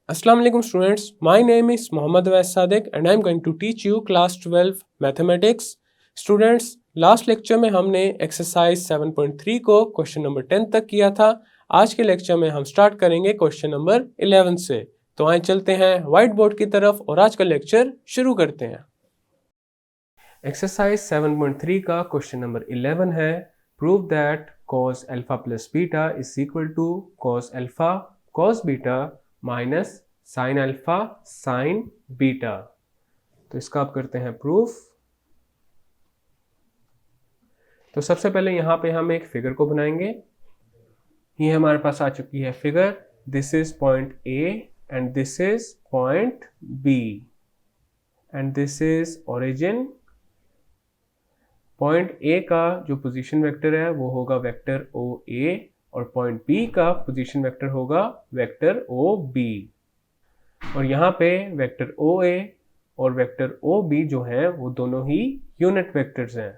Assalamu alaikum students. My name is Mohammad Awais Sadiq and I am going to teach you class 12 mathematics. Students, last lecture में हमने exercise 7.3 को question number 10 तक किया था। आज के लेक्चर में हम स्टार्ट करेंगे क्वेश्चन नंबर 11 से। तो आइए चलते हैं व्हाइट बोर्ड की तरफ और आज का लेक्चर शुरू करते हैं। एक्सरसाइज 7.3 का क्वेश्चन नंबर 11 है, prove that cos alpha plus beta is equal to cos alpha cos beta minus sine alpha sine beta. तो इसका आप करते हैं प्रूफ। तो सबसे पहले यहाँ पे हम एक फिगर को बनाएंगे। ये हमारे पास आ चुकी है figure. This is point A and this is point B and this is origin. Point A का जो पोजीशन वेक्टर है वो होगा वेक्टर ओ ए और पॉइंट बी का पोजीशन वेक्टर होगा वेक्टर ओ बी। और यहाँ पे वेक्टर ओ ए और वेक्टर ओ बी जो हैं वो दोनों ही यूनिट वेक्टर्स हैं।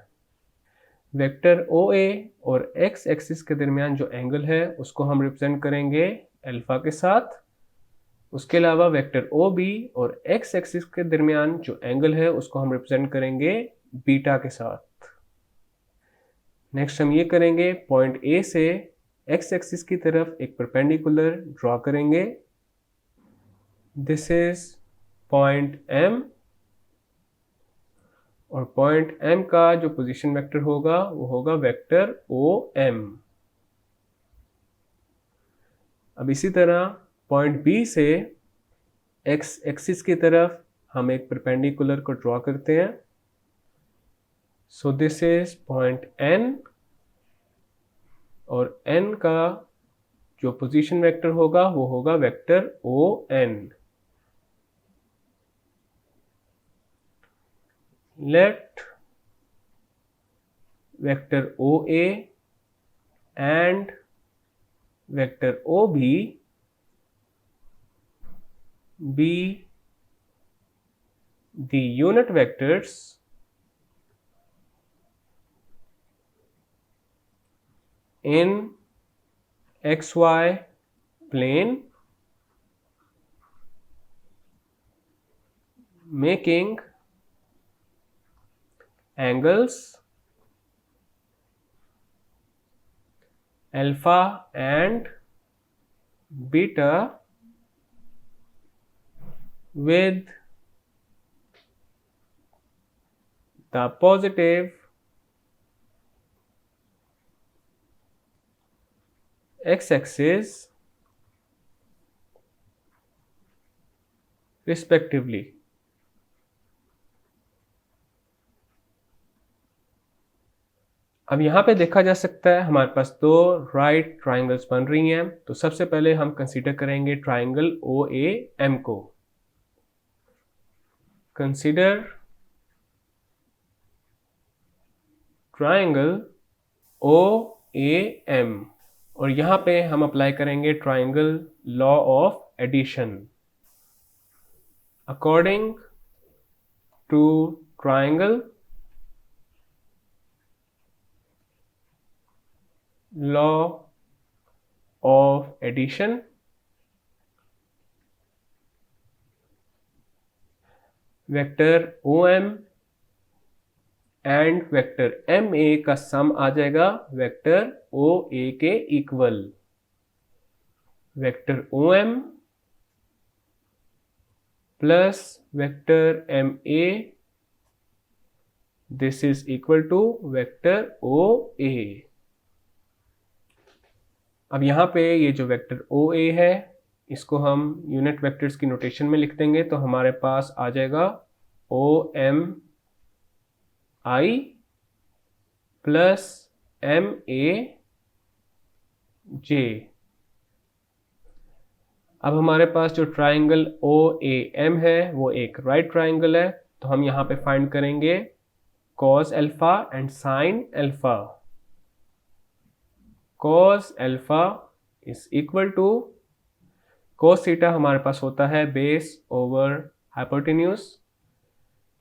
वेक्टर ओ ए और एक्स एक्सिस के दरमियान जो एंगल है उसको हम रिप्रेजेंट करेंगे अल्फा के साथ। उसके अलावा वेक्टर ओ बी और एक्स एक्सिस के दरमियान जो एंगल है उसको हम रिप्रेजेंट करेंगे बीटा के साथ। नेक्स्ट हम ये करेंगे, पॉइंट ए से एक्स एक्सिस की तरफ एक परपेंडिकुलर ड्रॉ करेंगे। दिस इज पॉइंट एम और पॉइंट एम का जो पोजीशन वेक्टर होगा वो होगा वेक्टर ओ एम। अब इसी तरह पॉइंट बी से एक्स एक्सिस की तरफ हम एक परपेंडिकुलर को ड्रॉ करते हैं। So this is point N और n का जो पोजीशन वेक्टर होगा वो होगा vector O N. Let vector O A and vector O B be the unit vectors in xy plane, making angles alpha and beta with the positive x-axis respectively। अब यहाँ पे देखा जा सकता है हमारे पास दो राइट ट्राइंगल्स बन रही हैं। तो सबसे पहले हम कंसीडर करेंगे ट्राइंगल ओ ए एम को। Consider triangle O A M और यहाँ पे हम अप्लाई करेंगे triangle law of addition. According to triangle law of addition, vector O M and vector M A का सम आ जाएगा वेक्टर ओ ए के equal. Vector O M plus vector M A, this is equal to vector O A. अब यहाँ पे ये जो vector O ए है इसको हम यूनिट वेक्टर्स की नोटेशन में लिख देंगे। तो हमारे पास आ जाएगा O M I plus M A J. अब हमारे पास जो ट्राइंगल ओ ए एम है वो एक राइट ट्राइंगल है। तो हम यहाँ पे फाइंड करेंगे cos alpha and sine alpha. cos alpha is equal to cos theta हमारे पास होता है बेस ओवर हाइपोटेन्यूज।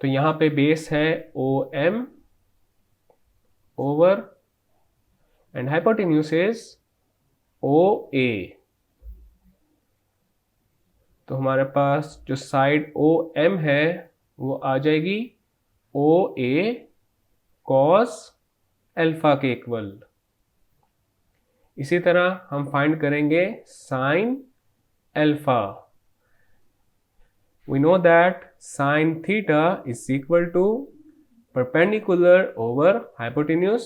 तो यहाँ पे बेस है O M over and hypotenuse is O A. तो हमारे पास जो साइड ओ एम है वो आ जाएगी ओ ए कॉस अल्फा के इक्वल। इसी तरह हम फाइंड करेंगे sine alpha. We know that sin theta is equal to perpendicular over hypotenuse।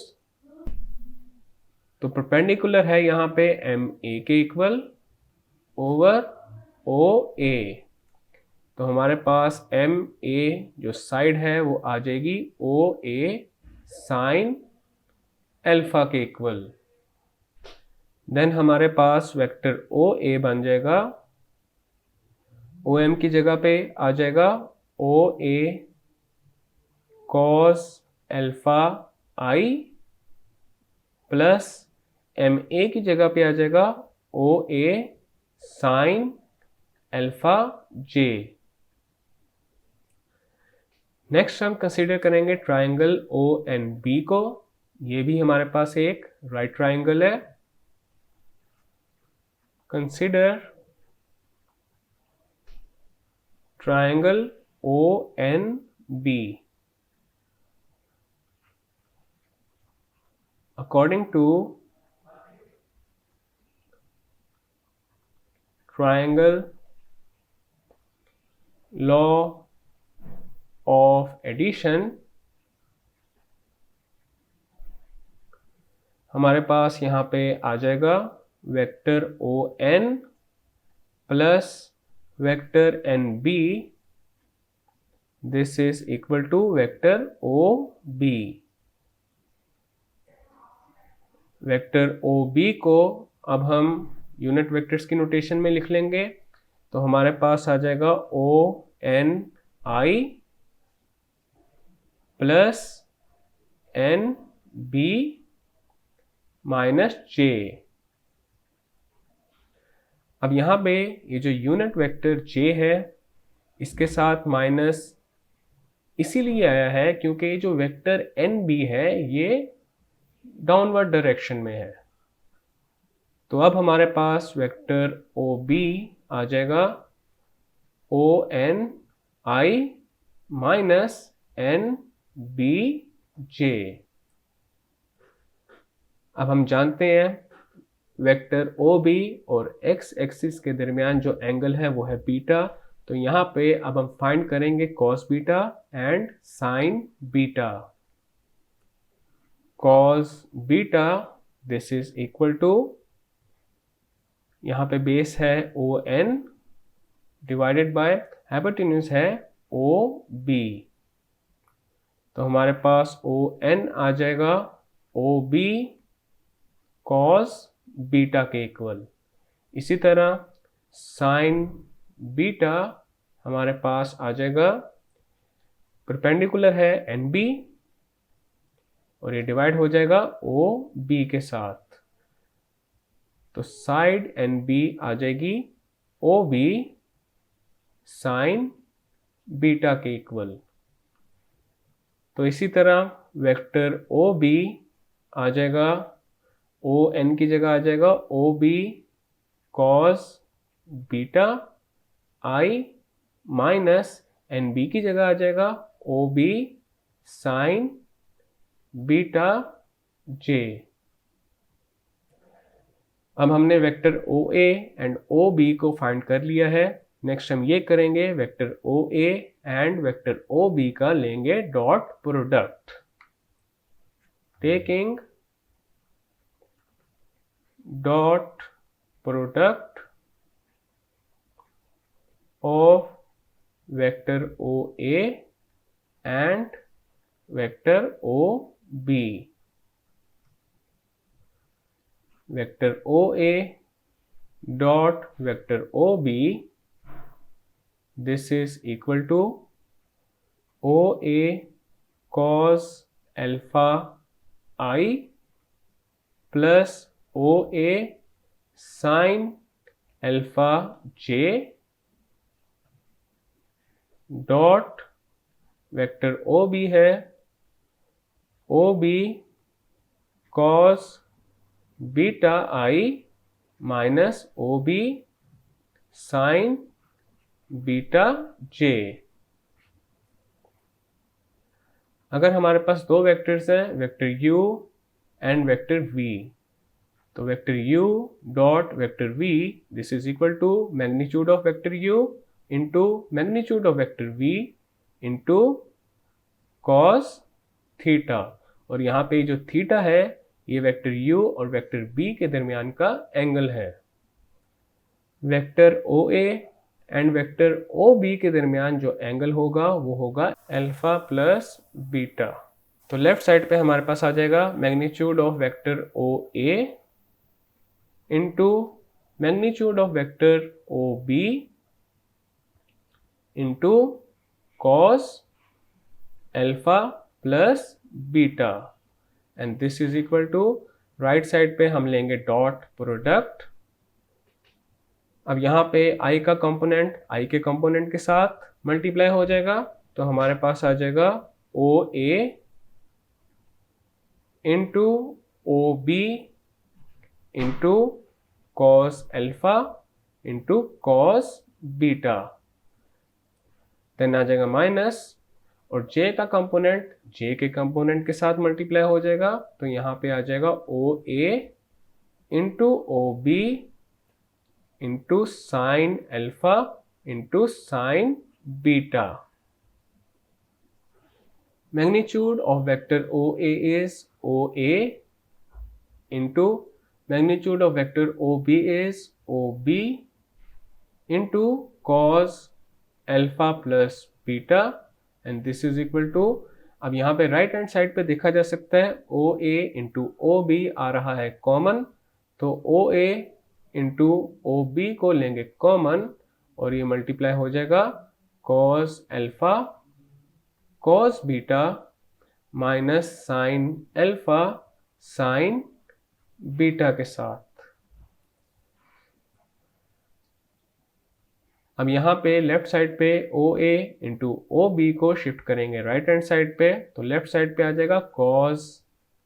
तो perpendicular है यहाँ पे एम ए के इक्वल ओवर ओ ए। तो हमारे पास एम ए जो साइड है वो आ जाएगी ओ ए साइन अल्फा के इक्वल। देन हमारे पास वेक्टर ओ ए बन जाएगा, ओ एम की जगह पे आ जाएगा O A cos alpha I plus M A की जगह पे आ जाएगा O A sine alpha J. Next हम कंसीडर करेंगे ट्राइंगल ओ एंड बी को। ये भी हमारे पास एक राइट ट्राइंगल है। Consider triangle ONB। According to triangle law of addition, हमारे पास यहाँ पे आ जाएगा vector ON plus vector NB, this is equal to vector OB। Vector OB को अब हम यूनिट वेक्टर्स की नोटेशन में लिख लेंगे। तो हमारे पास आ जाएगा ONI plus NB minus J। अब यहाँ पे ये जो यूनिट वेक्टर J है इसके साथ माइनस इसीलिए आया है क्योंकि जो वेक्टर NB है ये डाउनवर्ड डायरेक्शन में है। तो अब हमारे पास वेक्टर OB आ जाएगा ONI माइनस NBJ। अब हम जानते हैं वेक्टर OB और x एक्सिस के दरमियान जो एंगल है वो है बीटा। तो यहाँ पे अब हम फाइंड करेंगे cos beta and sin beta. cos beta this is equal to, यहाँ पे बेस है ON डिवाइडेड बाय हाइपोटेन्यूज है OB। तो हमारे पास ON आ जाएगा OB cos बीटा के इक्वल। इसी तरह साइन बीटा हमारे पास आ जाएगा, परपेंडिकुलर है NB और ये डिवाइड हो जाएगा OB के साथ। तो साइड NB आ जाएगी OB साइन बीटा के इक्वल। तो इसी तरह वेक्टर OB आ जाएगा, ON की जगह आ जाएगा OB cos beta I minus NB की जगह आ जाएगा OB साइन बीटा J। अब हमने वेक्टर OA एंड OB को फाइंड कर लिया है। नेक्स्ट हम ये करेंगे vector OA and vector OB का लेंगे dot product. Taking dot product of vector OA and vector OB। vector OA dot vector OB, this is equal to OA cos alpha I plus OA sin alpha J dot vector OB है OB cos beta I minus OB sin beta j। अगर हमारे पास दो vectors हैं, vector u and vector v, तो vector u dot vector v, this is equal to magnitude of vector u into magnitude of vector v into cos theta. और यहाँ पे जो थीटा है ये वेक्टर u और वेक्टर v के दरमियान का एंगल है। Vector OA and vector OB के दरमियान जो एंगल होगा वो होगा अल्फा प्लस बीटा। तो लेफ्ट साइड पे हमारे पास आ जाएगा magnitude of vector OA into magnitude of vector OB into cos alpha plus beta, and this is equal to, right side पे हम लेंगे डॉट प्रोडक्ट। अब यहाँ पे i का कंपोनेंट i के कंपोनेंट के साथ मल्टीप्लाई हो जाएगा, तो हमारे पास आ जाएगा OA into OB into cos alpha into cos beta, then आ जाएगा माइनस, और j का कंपोनेंट j के कंपोनेंट के साथ मल्टीप्लाई हो जाएगा, तो यहाँ पे आ जाएगा OA into OB into sine alpha into sine beta. Magnitude of vector OA is OA into magnitude of vector OB is OB into cos alpha plus beta, and this is equal to, अब यहाँ पे right hand side पे देखा जा सकता है OA into OB आ रहा है कॉमन, तो OA इंटू OB को लेंगे कॉमन और ये मल्टीप्लाई हो जाएगा cos alpha cos beta minus sine alpha sine beta के साथ। अब यहाँ पे लेफ्ट साइड पे OA इंटू OB को शिफ्ट करेंगे राइट हैंड साइड पे, तो लेफ्ट साइड पे आ जाएगा cos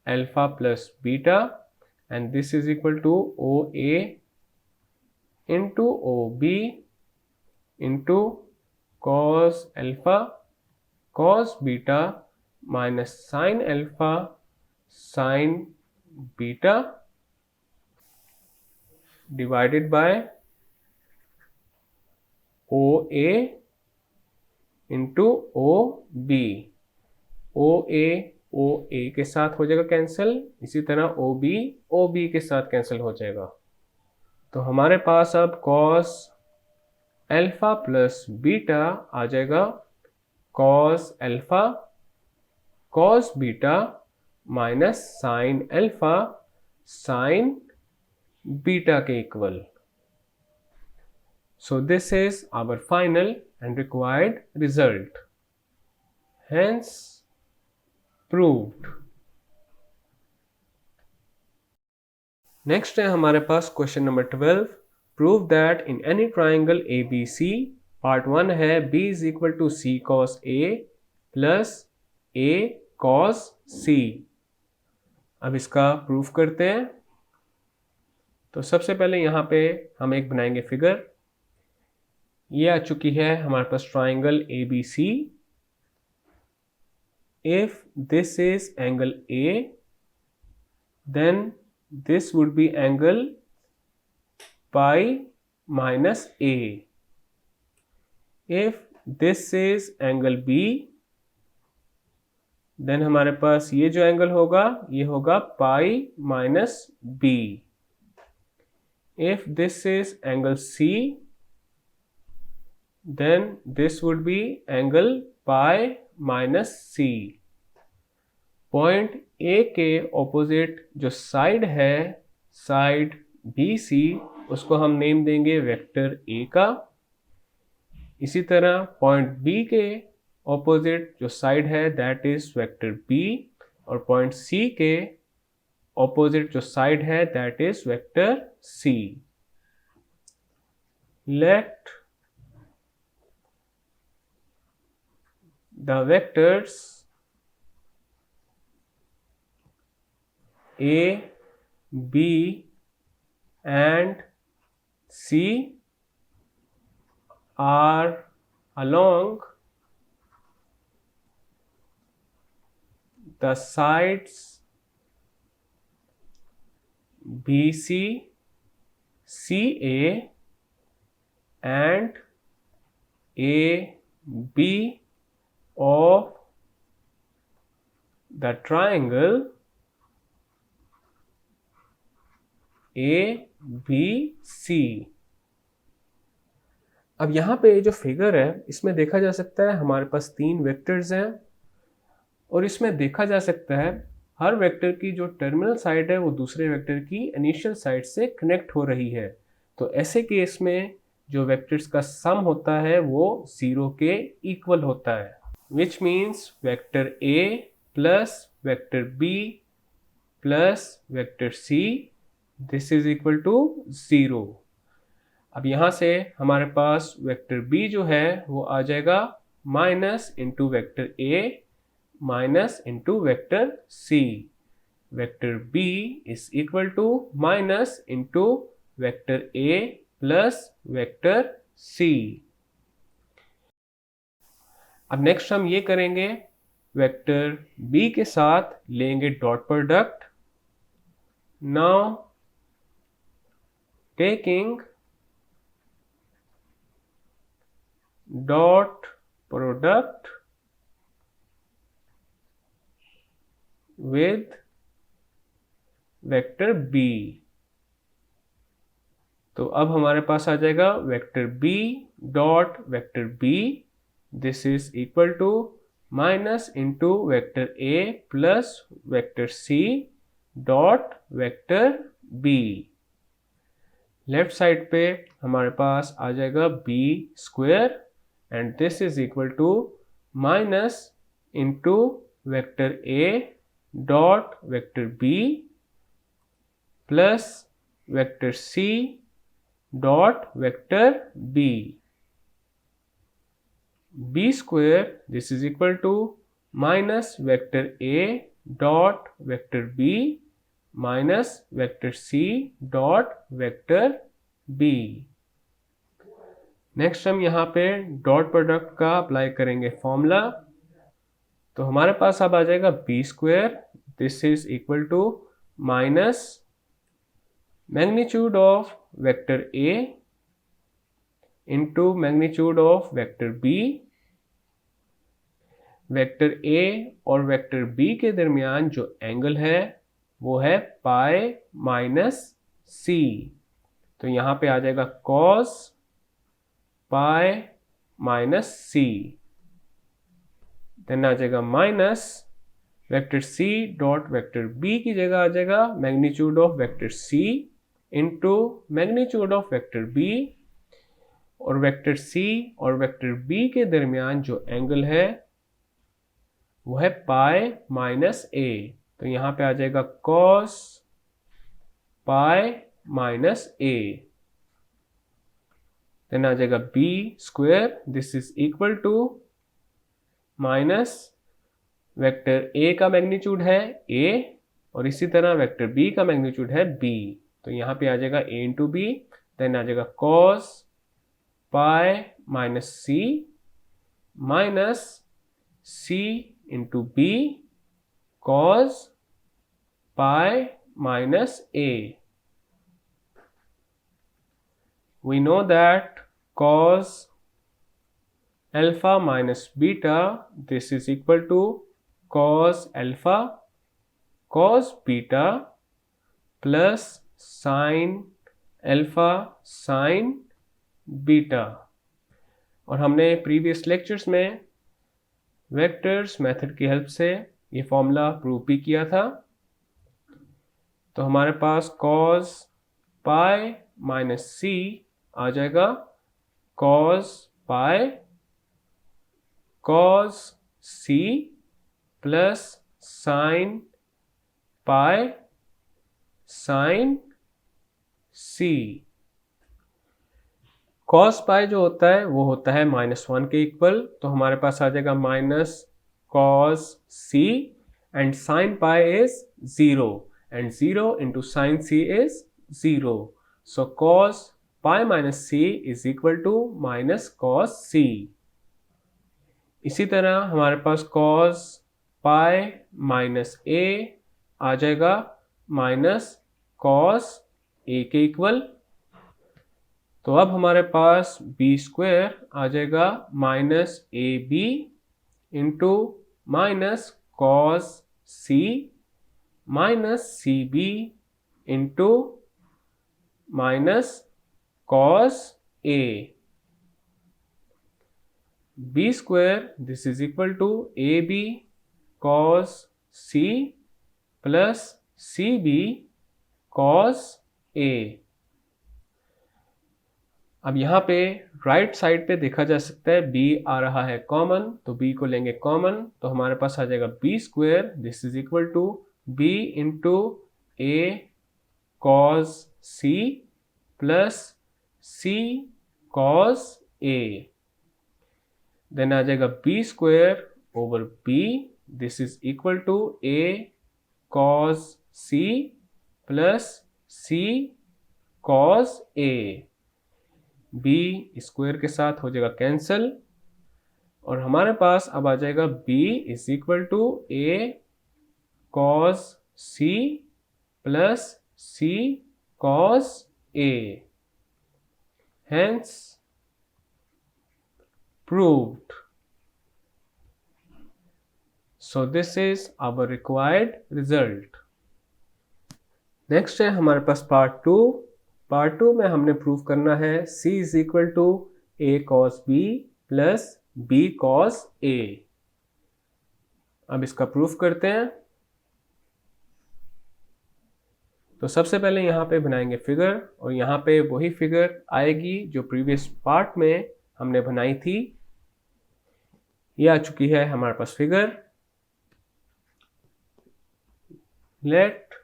alpha plus beta, and this is equal to OA into OB into cos alpha cos beta minus sine alpha sine beta divided by OA into OB। OA OA के साथ हो जाएगा cancel, इसी तरह OB OB के साथ cancel हो जाएगा, तो हमारे पास अब cos अल्फा प्लस बीटा आ जाएगा cos alpha cos beta minus sine alpha sine beta के equal. So this is our final and required result, hence proved। Next है हमारे पास question number 12, prove that in any triangle ABC, part 1 है B is equal to C cos A plus A cos C। अब इसका proof करते हैं। तो सबसे पहले यहाँ पे हम एक बनाएंगे फिगर, ये आ चुकी है हमारे पास triangle ABC। If this is angle A, then this would be angle pi minus A. If this is angle B, then हमारे पास ये जो एंगल होगा ये होगा pi minus B. If this is angle C, then this would be angle pi minus C. Point A के opposite जो side है, side BC, उसको हम नेम देंगे वेक्टर A का। इसी तरह पॉइंट B के ऑपोजिट जो साइड है दैट इज वेक्टर B, और पॉइंट C के ऑपोजिट जो साइड है that is vector C। Late the vectors A, B and C are along the sides BC, CA and AB of the triangle ABC। अब यहाँ पे जो figure है इसमें देखा जा सकता है हमारे पास 3 वेक्टर्स हैं और इसमें देखा जा सकता है हर वेक्टर की जो टर्मिनल साइड है वो दूसरे वेक्टर की इनिशियल साइड से कनेक्ट हो रही है। तो ऐसे केस में जो वेक्टर्स का सम होता है वो 0 के इक्वल होता है, which means vector A plus vector B plus vector C, this is equal to 0। अब यहाँ से हमारे पास वेक्टर B जो है वो आ जाएगा minus into vector A minus into vector C। Vector B is equal to minus into vector A plus vector C। अब नेक्स्ट हम ये करेंगे, वेक्टर B के साथ लेंगे dot product. Now taking dot product with vector B, तो अब हमारे पास आ जाएगा vector B dot vector B, this is equal to minus into vector A plus vector C dot vector B। Left side पे हमारे पास आ जाएगा B square and this is equal to minus into vector A dot vector B plus vector C dot vector B। B square, this is equal to minus vector A dot vector B minus vector C dot vector B। Next हम यहाँ पे dot product का apply करेंगे formula, तो हमारे पास अब आ जाएगा B square, this is equal to minus magnitude of vector A into magnitude of vector B। Vector A और वेक्टर B के दरमियान जो एंगल है वो है पाई माइनस C, तो यहाँ पे आ जाएगा cos pi minus C, then आ जाएगा minus vector C dot vector B की जगह आ जाएगा magnitude of vector C into magnitude of vector B, और वेक्टर C और वेक्टर B के दरमियान जो एंगल है वो है पाई माइनस A, तो यहाँ पे आ जाएगा cos pi minus A, then आ जाएगा B square, this is equal to minus vector A का मैग्नीट्यूड है A और इसी तरह वेक्टर B का मैग्नीट्यूड है B, तो यहाँ पे आ जाएगा A इंटू B, देन आ जाएगा cos pi minus C minus C into B cos pi minus A। We know that cos alpha minus beta, this is equal to cos alpha cos beta plus sin alpha sin beta। और हमने previous lectures में vectors method की help से ये formula prove भी किया था, तो हमारे पास cos पाई माइनस C आ जाएगा cos pi cos C plus sin pi sin C। cos पाई जो होता है वो होता है -1 के इक्वल, तो हमारे पास आ जाएगा minus cos C and sin pi is 0 and 0 into sin C is 0, so cos pi minus C is equal to minus cos C. इसी तरह हमारे पास कॉस पाई माइनस ए आ जाएगा माइनस कॉस ए के इक्वल। तो अब हमारे पास बी स्क्वायर आ जाएगा minus A B into minus cos C minus C B into minus cos A. B square this is equal to A B cos C plus C B cos A. अब यहाँ पे right side पे देखा जा सकता है b आ रहा है कॉमन, तो b को लेंगे कॉमन, तो हमारे पास आ जाएगा B square this is equal to b into A cos C plus C cos A. Then आ जाएगा B square over b this is equal to a cos c plus c cos a। b square के साथ हो जाएगा cancel और हमारे पास अब आ जाएगा b is equal to a cos c plus c cos a। Hence proved. So this is our required result. Next है हमारे पास पार्ट 2। पार्ट 2 में हमने प्रूव करना है c is equal to a cos b plus b cos a। अब इसका proof करते हैं। तो सबसे पहले यहाँ पे बनाएंगे फिगर और यहाँ पे वही फिगर आएगी जो प्रीवियस पार्ट में हमने बनाई थी। ये आ चुकी है हमारे पास figure. Let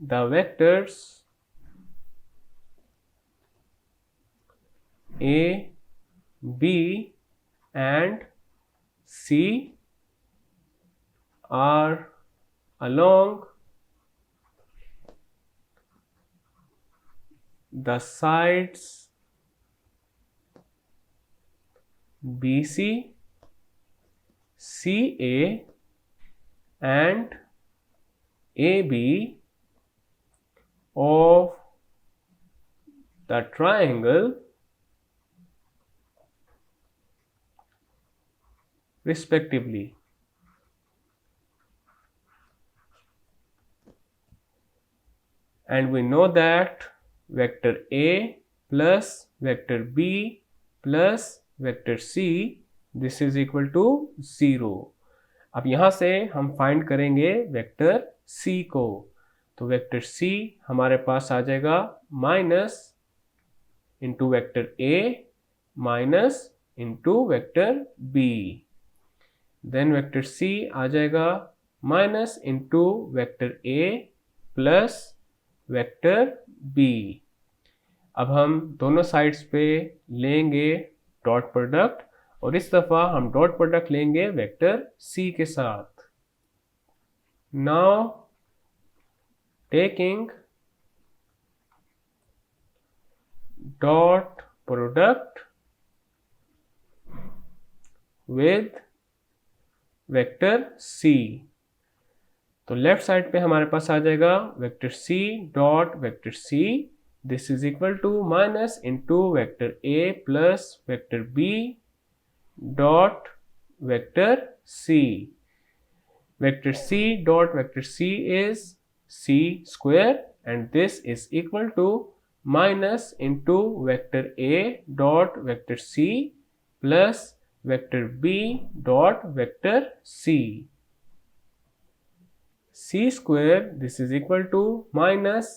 the vectors a b and c are along the sides BC, CA and AB of the triangle respectively. And we know that vector A plus vector B plus vector C this is equal to 0. अब यहाँ से हम find करेंगे vector C को। तो vector C हमारे पास आ जाएगा minus into vector A minus into vector B। Then vector C आ जाएगा minus into vector A plus vector B। अब हम दोनों साइड्स पे लेंगे डॉट प्रोडक्ट और इस दफा हम डॉट प्रोडक्ट लेंगे वेक्टर C के साथ। Now taking dot product with vector C। तो लेफ्ट साइड पे हमारे पास आ जाएगा vector C dot vector C this is equal to minus into vector A plus vector B dot vector C। Vector C dot vector C is C square and this is equal to minus into vector A dot vector C plus vector B dot vector C। C square this is equal to minus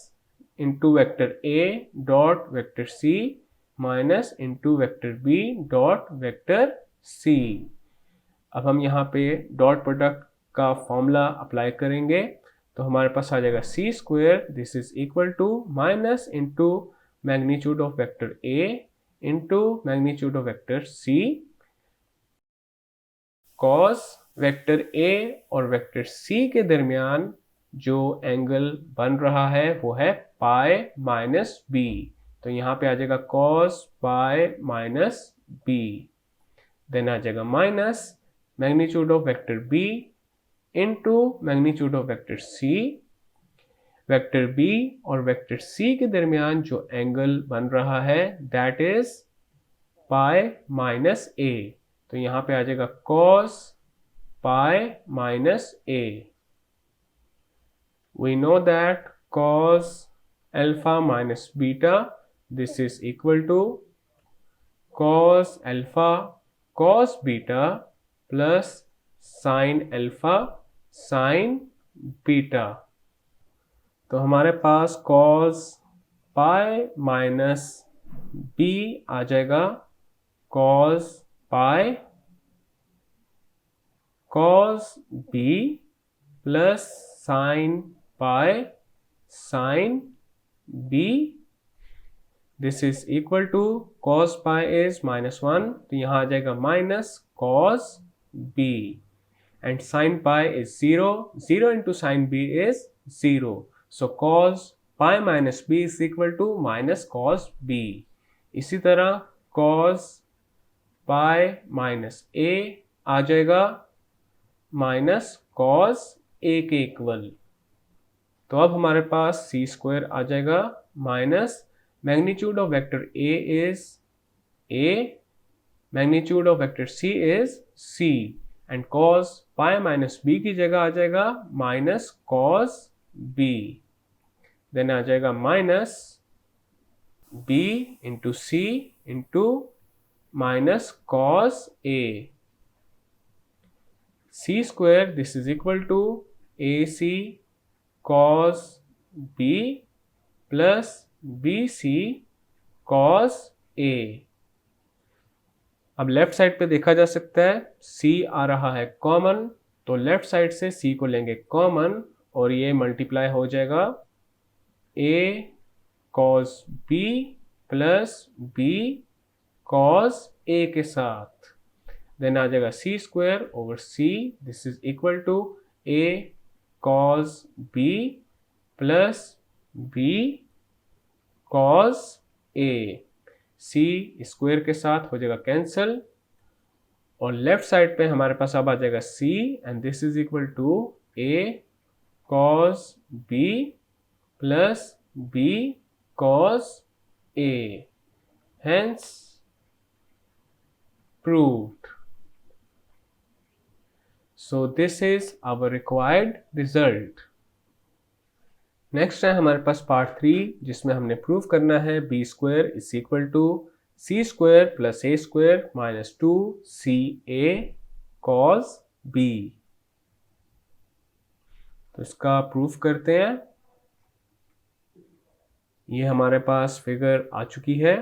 into vector A dot vector C minus into vector B dot vector C। अब हम यहाँ पे dot product का formula apply करेंगे तो हमारे पास आ जाएगा C square this is equal to minus into magnitude of vector A into magnitude of vector C cos vector A और वेक्टर C के दरमियान जो एंगल बन रहा है वो है पाई माइनस बी, तो यहाँ पे आ जाएगा cos pi minus B. Then आ जाएगा minus magnitude of vector B into magnitude of vector C. Vector B और वेक्टर सी के दरमियान जो एंगल बन रहा है that is pi minus A, तो यहाँ पे आ जाएगा cos pi minus A. We know that cos alpha minus beta, this is equal to cos alpha cos beta plus sin alpha sin beta। तो हमारे पास cos पाई माइनस b आ जाएगा cos pi cos b plus sin pi sin b, this is equal to cos pi is -1, तो यहाँ आ जाएगा minus cos b and sin pi is 0, 0 into sin b is 0, so cos pi minus b is equal to minus cos b। इसी तरह cos pi minus a आ जाएगा minus cos a के equal, तो अब हमारे पास c स्क्वायर आ जाएगा minus magnitude of vector a is a, magnitude of vector c is c and cos pi minus b की जगह आ जाएगा माइनस cos b। देन आ जाएगा minus b into c into minus cos a, c square this is equal to ac cos b plus bc cos a। अब left side पे देखा जा सकता है c आ रहा है कॉमन, तो लेफ्ट साइड से c को लेंगे कॉमन और ये मल्टीप्लाई हो जाएगा a cos b plus b cos a के साथ। देन आ जाएगा c square over c, this is equal to a cos b plus b cos a, c square के साथ हो जाएगा कैंसल और लेफ्ट साइड पे हमारे पास अब आ जाएगा c and this is equal to a cos b plus b cos a, hence proved। So this is our required result। Next है हमारे पास पार्ट 3 जिसमें हमने प्रूव करना है B square is equal to C square plus A square minus 2 C A cos B. तो इसका proof करते हैं। ये हमारे पास फिगर आ चुकी है।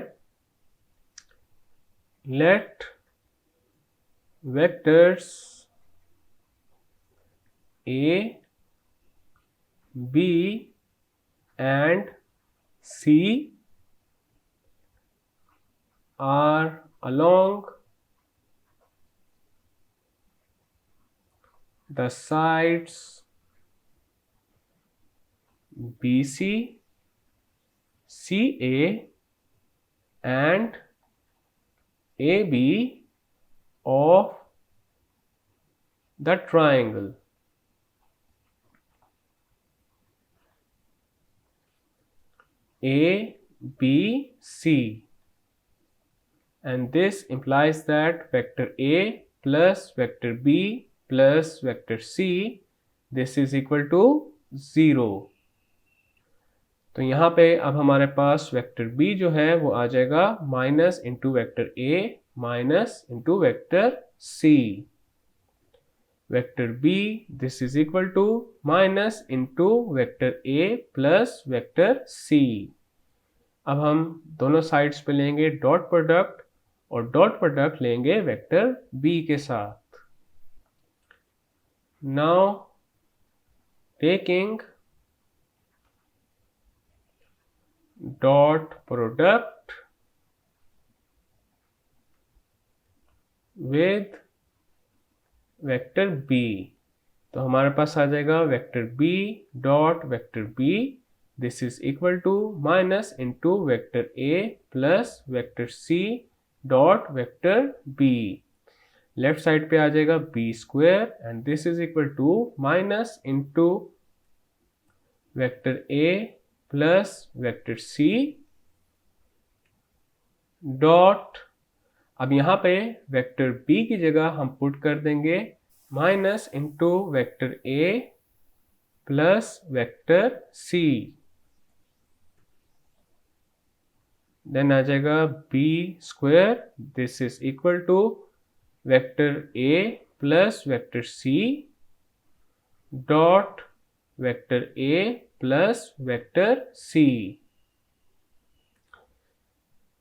Let vectors A, B and C are along the sides BC, CA and AB of the triangle A, B, C, and this implies that vector A plus vector B plus vector C, this is equal to 0। तो यहाँ पे अब हमारे पास vector B जो है वो आ जाएगा minus into vector A minus into vector C। Vector B this is equal to minus into vector A plus vector C। अब हम दोनों साइड्स पे लेंगे डॉट प्रोडक्ट और डॉट प्रोडक्ट लेंगे वेक्टर B के साथ। Now taking dot product with vector B, तो हमारे पास आ जाएगा vector B dot vector B, this is equal to minus into vector A plus vector C dot vector B. Left side पे आ जाएगा B square and this is equal to minus into vector A plus vector C dot, अब यहाँ पे vector B की जगह हम put कर देंगे minus into vector A plus vector C, then आ जाएगा B square, this is equal to vector A plus vector C dot vector A plus vector C,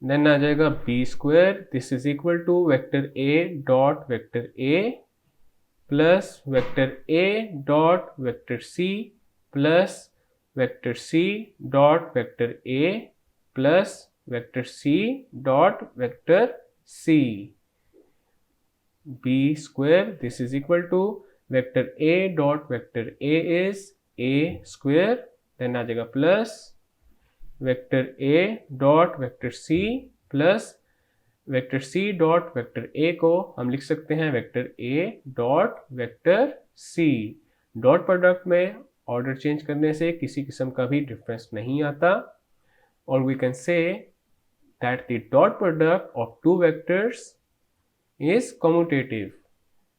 then आ जाएगा B square, this is equal to vector A dot vector A plus vector A dot vector C plus vector C dot vector A plus vector C dot vector C, B square, this is equal to vector A dot vector A is A square, then आ जाएगा plus vector A dot vector C plus vector C dot vector A को हम लिख सकते हैं vector A dot vector C. Dot product में order change करने से किसी किस्म का भी डिफरेंस नहीं आता, और we can say that the dot product of two vectors is commutative.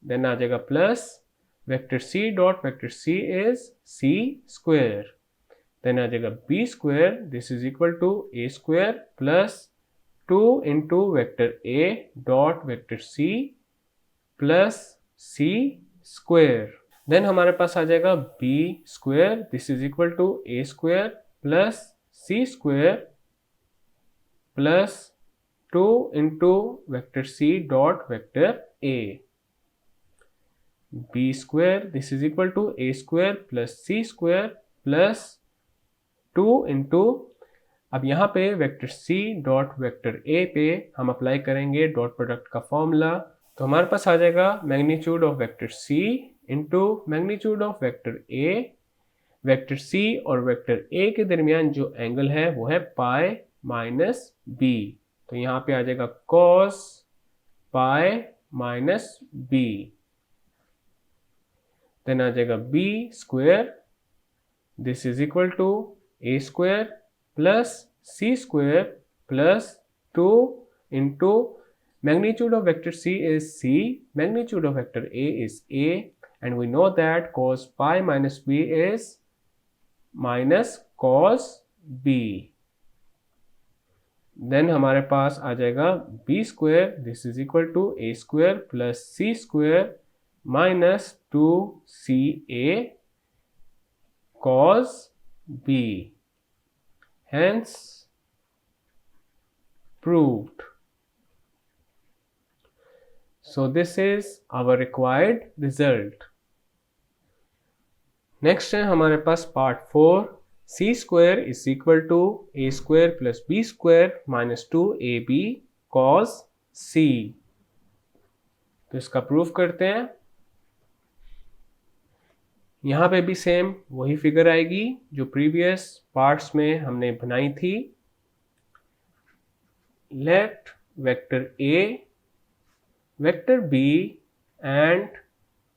Then आ जाएगा plus vector C dot vector C is C square, then आ जाएगा B square, this is equal to A square plus 2 into vector A dot vector C plus C square, then हमारे पास आ जाएगा B square, this is equal to A square plus C square plus 2 into vector C dot vector A, B square, this is equal to A square plus C square plus 2 into, अब यहाँ पे vector C dot vector A पे हम apply करेंगे dot product का formula, तो हमारे पास आ जाएगा magnitude of vector C into magnitude of vector A. Vector C और वेक्टर ए के दरमियान जो एंगल है वो है पाई माइनस बी, तो यहाँ पे आ जाएगा cos pi minus B, then आ जाएगा B square, this is equal to A square plus C square plus 2 into magnitude of vector c is c, magnitude of vector a is a, and we know that cos pi minus b is minus cos b, then हमारे पास आ जाएगा b square, this is equal to a square plus c square minus 2ca cos b, hence proved. So this is our required result. Next है हमारे पास part 4, c square is equal to a square plus b square minus 2ab cos c, तो इसका proof करते हैं। यहाँ पे भी same वही फिगर आएगी जो प्रीवियस पार्ट्स में हमने बनाई थी। Let vector A, vector B and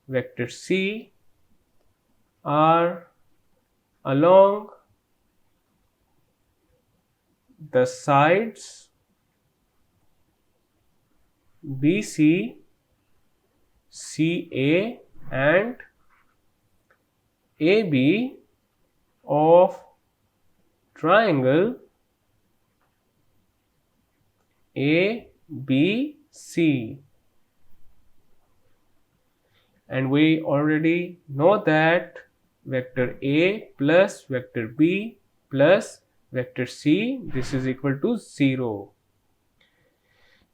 vector C are along the sides BC, CA and AB of triangle ABC, and we already know that vector A plus vector B plus vector C, this is equal to 0.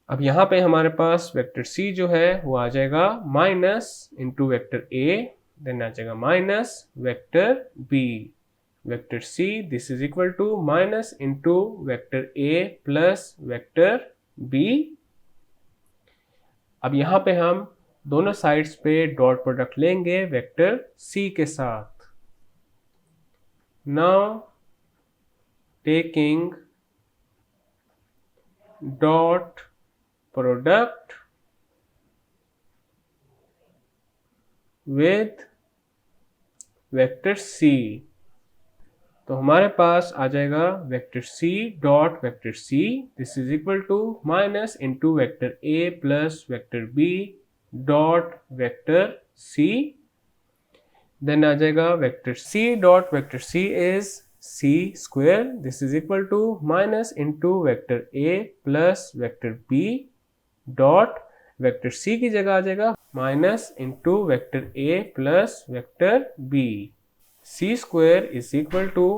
अब यहाँ पे हमारे पास vector C जो है वो आ जाएगा minus into vector A, then आ जाएगा minus vector B, vector C this is equal to minus into vector A plus vector B। अब यहाँ पे हम दोनों साइड्स पे डॉट प्रोडक्ट लेंगे वेक्टर C के साथ। Now taking dot product with vector c। तो हमारे पास आ जाएगा vector c dot vector c, this is equal to minus into vector a plus vector b dot vector c। Then आ जाएगा vector c dot vector c is c square, this is equal to minus into vector a plus vector b dot vector c की जगह आ जाएगा minus into vector a plus vector b। c square is equal to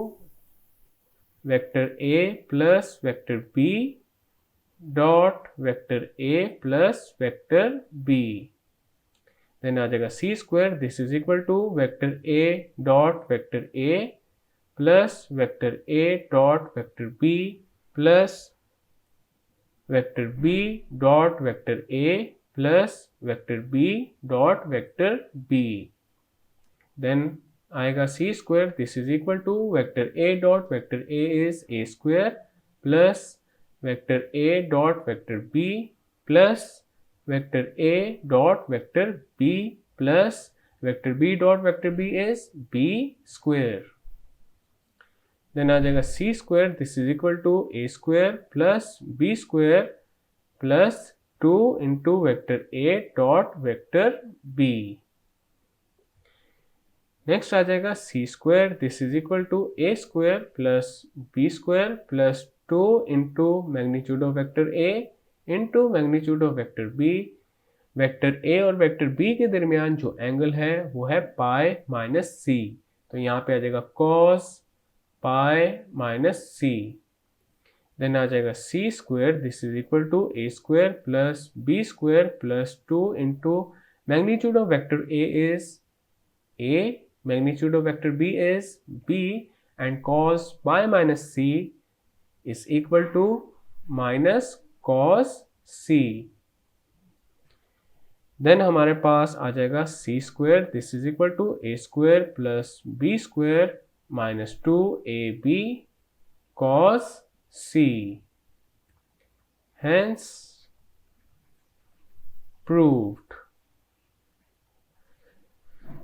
vector a plus vector b dot vector a plus vector b। Then आ जाएगा c square, this is equal to vector a dot vector a plus vector a dot vector b plus vector b dot vector a plus vector b dot vector b। Then आएगा c square, this is equal to vector a dot vector a is a square plus vector a dot vector b plus vector a dot vector b plus vector b dot vector b is b square. Then आ जाएगा c square, this is equal to a square plus b square plus 2 into vector a dot vector b। Next आ जाएगा c square, this is equal to a square plus b square plus 2 into magnitude of vector a into magnitude of vector b। Vector a और vector b के दरमियान जो angle है वो है पाई minus c, तो यहाँ पे आ जाएगा cos pi minus c। Then आ जाएगा c square, this is equal to a square plus b square plus 2 into magnitude of vector a is a, magnitude of vector b is b, and cos pi minus c is equal to minus cos c। देन हमारे पास आ जाएगा c square, this is equal to a square plus b square minus 2ab cos c, hence proved।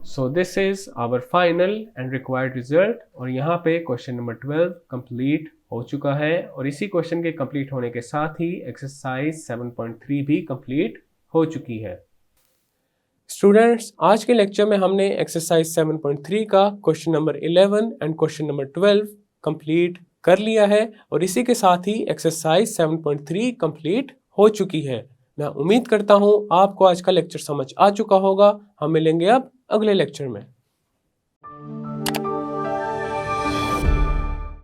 So this is our final and required result। और यहाँ पे question number 12 complete हो चुका है और इसी क्वेश्चन के कंप्लीट होने के साथ ही एक्सरसाइज 7.3 भी कंप्लीट हो चुकी है। स्टूडेंट्स, आज के लेक्चर में हमने एक्सरसाइज 7.3 का question number 11 and question number 12 complete कर लिया है और इसी के साथ ही एक्सरसाइज 7.3 कंप्लीट हो चुकी है। मैं उम्मीद करता हूँ आपको आज का लेक्चर समझ आ चुका होगा। हम मिलेंगे अब अगले लेक्चर में।